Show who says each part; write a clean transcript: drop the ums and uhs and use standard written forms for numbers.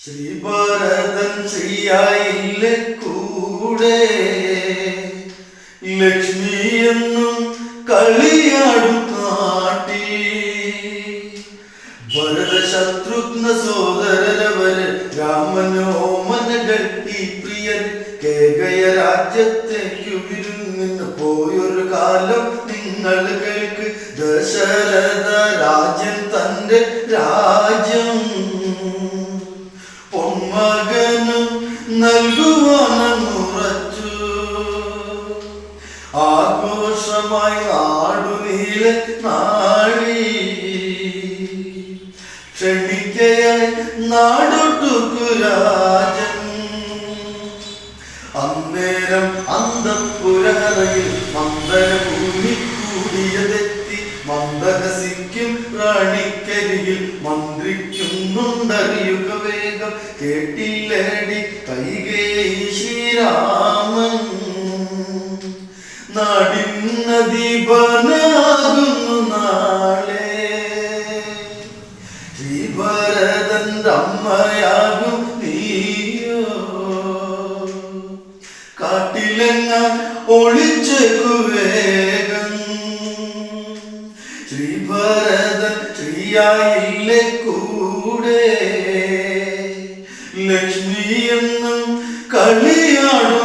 Speaker 1: ശ്രീഭരതൻ ശ്രീയായില്ല കൂടെ ലക്ഷ്മി എന്നും കളിയാടും കാട്ടി ഭരത ശത്രുഘ്ന സോദരരവര് രാമനോമനകൾ ഈ പ്രിയർ കേകയ രാജ്യത്തേക്കു വിരുന്നിന് പോയൊരു കാലം നിങ്ങൾ കേൾക്ക്. ദശരഥ രാജ്യം തന്റെ രാജ്യം പൊന്മകനും നൽകുവാനുറച്ചു. ആഘോഷമായി നാടുനീളെ നാളി ക്ഷണിക്കയായി നാടൊട്ടുക്കു രാജൻ. അന്നേരം അന്തഃപുരയിൽ മന്ദരഭൂമി കൂടിയതെത്തി മന്ദഹസിക്കും പ്രാണിക്കരികിൽ മന്ത്രിക്കുന്നുണ്ടറിയുക വേഗം. കേട്ടില്ലേടി കൈകേയി ശ്രീരാമൻ നാടിന്നദീപനാകുന്നു നാളെ. ശ്രീഭരതന്റെ അമ്മയാകും നീയോ കാട്ടിലെങ്ങാൻ ഒളിച്ചേക്കു വേഗം. ശ്രീഭരതൻ ശ്രീയായില്ലേ കൂടെ ലക്ഷ്മി എന്നും കളിയാടും